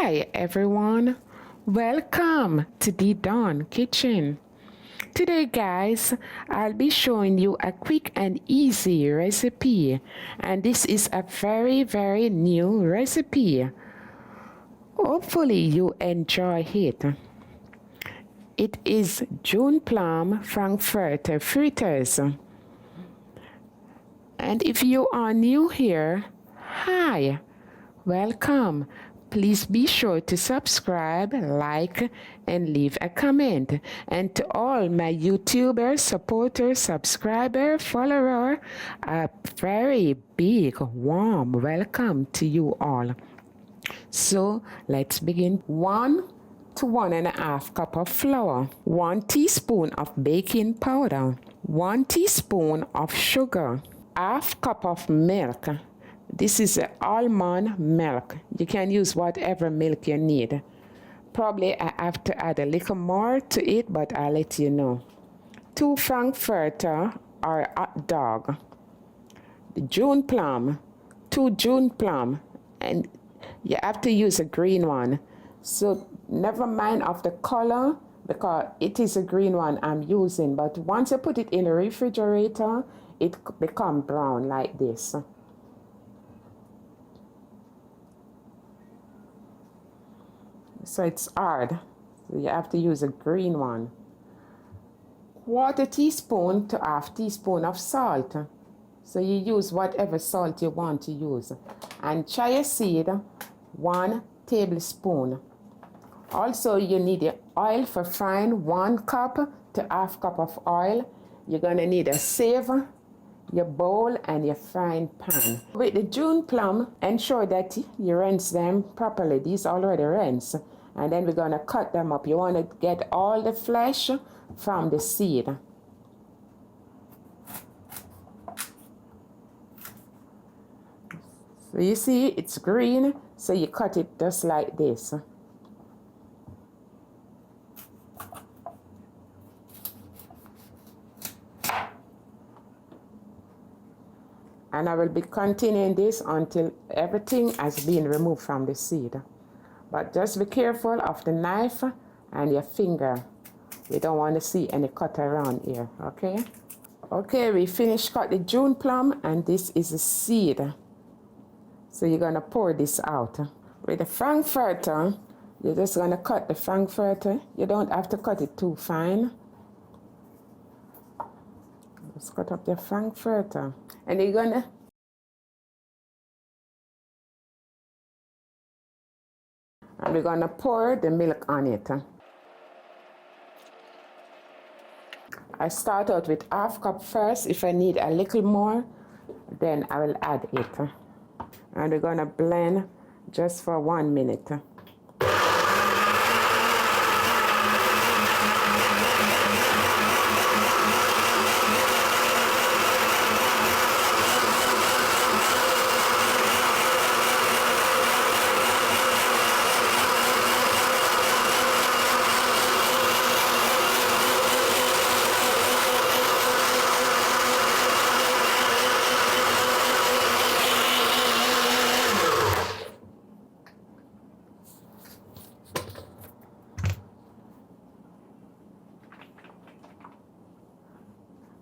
Hi everyone, welcome to DeDon Kitchen. Today guys, I'll be showing you a quick and easy recipe, and this is a very new recipe. Hopefully you enjoy it. It is June Plum Frankfurter Fritters. And if you are new here, hi, welcome. Please be sure to subscribe, like, and leave a comment. And to all my YouTuber supporters, subscriber, follower, a very big, warm welcome to you all. So let's begin. 1 to 1.5 cup of flour, 1 teaspoon of baking powder, 1 teaspoon of sugar, half cup of milk. This is almond milk. You can use whatever milk you need. Probably I have to add a little more to it, but I'll let you know. 2 Frankfurter or hot dog. The June plum, 2 June plum, and you have to use a green one. So never mind of the color, because it is a green one I'm using, but once you put it in the refrigerator, it becomes brown like this. So it's hard, so you have to use a green one. 1/4 teaspoon to 1/2 teaspoon of salt. So you use whatever salt you want to use. And chia seed, 1 tablespoon. Also you need the oil for frying, 1 cup to 1/2 cup of oil. You're gonna need a sieve, your bowl, and your frying pan. With the June plum, ensure that you rinse them properly. These already rinsed. And then we're gonna cut them up. You wanna get all the flesh from the seed. So you see, it's green, so you cut it just like this. And I will be continuing this until everything has been removed from the seed. But just be careful of the knife and your finger. We don't want to see any cut around here, okay? Okay, we finished cut the June plum, and this is the seed. So you're gonna pour this out. With the Frankfurter, you're just gonna cut the Frankfurter. You don't have to cut it too fine. Just cut up the Frankfurter. And you're gonna we're gonna pour the milk on it. I start out with 1/2 cup first. If I need a little more, then I will add it. And we're gonna blend just for 1 minute.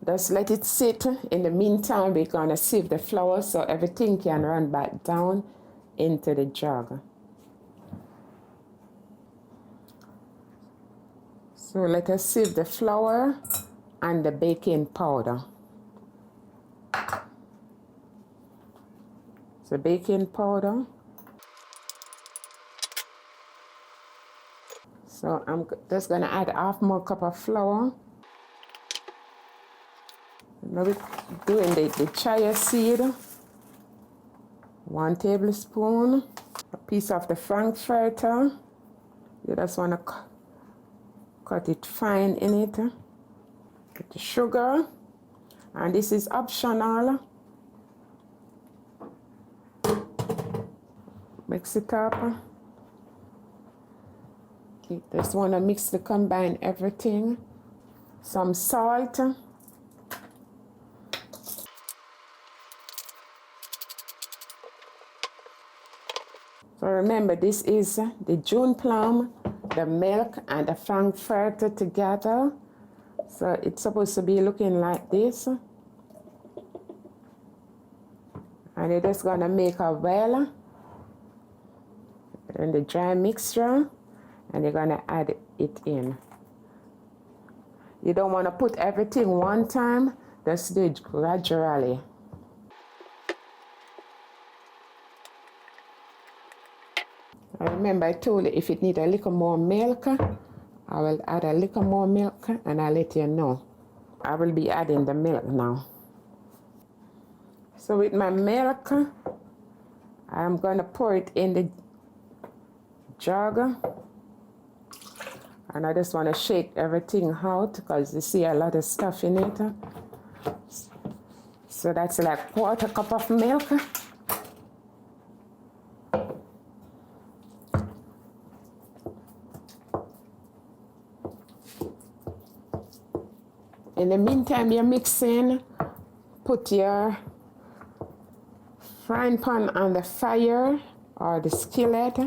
Just let it sit. In the meantime, we're gonna sieve the flour so everything can run back down into the jug. So let us sieve the flour and the baking powder. So baking powder. So I'm just gonna add 1/2 more cup of flour. Now we're doing the chia seed, 1 tablespoon, a piece of the Frankfurter. You just want to cut it fine in it. Get the sugar, and this is optional. Mix it up. You just want to mix to combine everything. Some salt. So remember, this is the June plum, the milk, and the Frankfurter together. So it's supposed to be looking like this. And you're just gonna make a well in the dry mixture, and you're gonna add it in. You don't wanna put everything one time, just do it gradually. I remember I told you if it needs a little more milk, I will add a little more milk and I'll let you know. I will be adding the milk now. So with my milk, I'm going to pour it in the jug. And I just want to shake everything out because you see a lot of stuff in it. So that's like 1/4 cup of milk. In the meantime, you're mixing, put your frying pan on the fire or the skillet,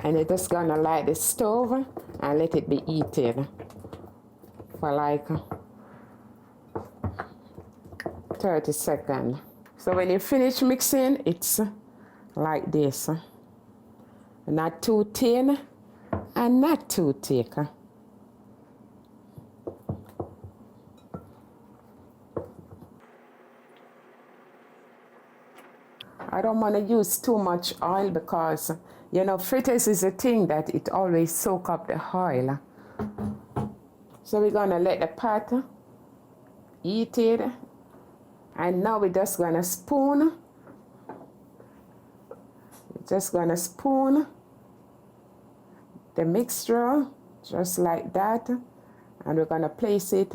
and you're just gonna light the stove and let it be heated for like 30 seconds. So when you finish mixing, it's like this. Not too thin and not too thick. I don't want to use too much oil because, you know, fritters is a thing that it always soak up the oil. So we're going to let the pot heat it. And now we're just going to spoon. We're just going to spoon the mixture just like that. And we're going to place it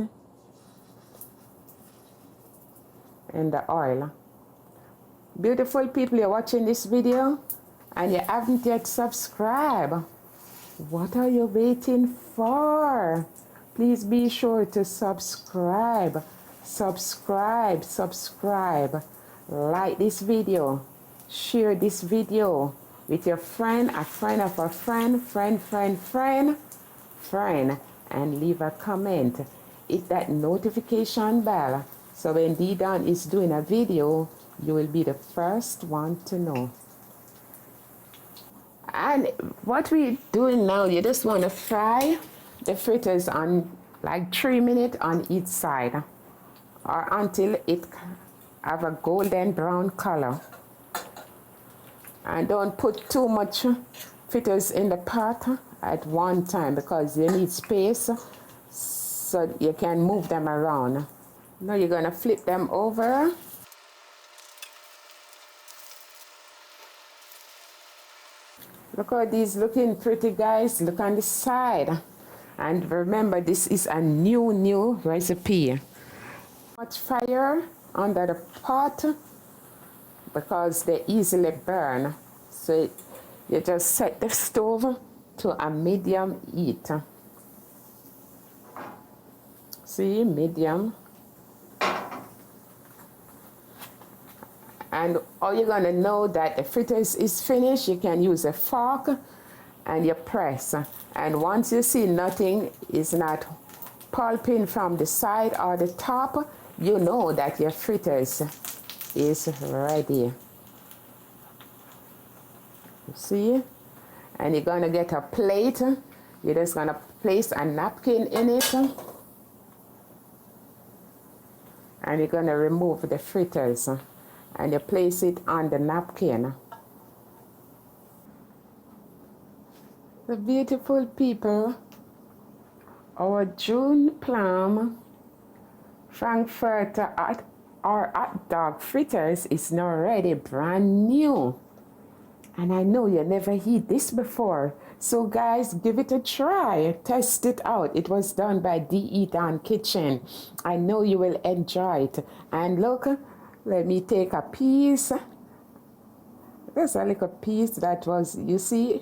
in the oil. Beautiful people, you're watching this video and you haven't yet subscribed. What are you waiting for? Please be sure to subscribe. Subscribe. Like this video. Share this video with your friend, a friend of a friend, and leave a comment. Hit that notification bell so when DeDon is doing a video, you will be the first one to know. And what we're doing now, you just want to fry the fritters on like 3 minutes on each side, or until it have a golden brown color. And don't put too much fritters in the pot at one time because you need space so you can move them around. Now you're going to flip them over. Look how these looking pretty, guys. Look on the side. And remember, this is a new recipe. Much fire under the pot because they easily burn. So you just set the stove to a medium heat. See, medium. And all you're gonna know that the fritters is finished, you can use a fork and you press. And once you see nothing is not pulping from the side or the top, you know that your fritters is ready. You see? And you're gonna get a plate. You're just gonna place a napkin in it. And you're gonna remove the fritters. And you place it on the napkin. The beautiful people, our June plum Frankfurter or hot dog fritters is now ready, brand new. And I know you never eat this before. So guys, give it a try, test it out. It was done by DeDon Kitchen. I know you will enjoy it. And look, let me take a piece. There's a little piece that was, you see.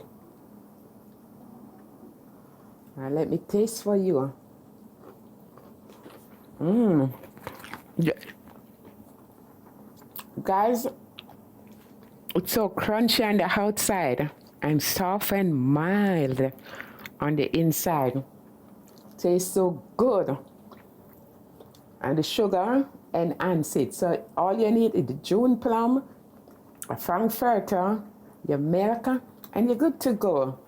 And let me taste for you. Yeah. Guys, it's so crunchy on the outside and soft and mild on the inside. Tastes so good. And the sugar enhance it. So all you need is the June plum, a Frankfurter, your milk, and you're good to go.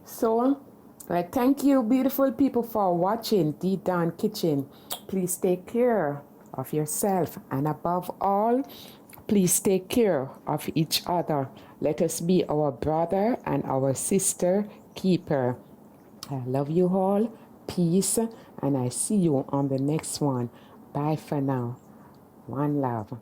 So, thank you, beautiful people, for watching DeDon Kitchen. Please take care of yourself, and above all, please take care of each other. Let us be our brother and our sister keeper. I love you all. Peace, and I see you on the next one. Bye for now. One love.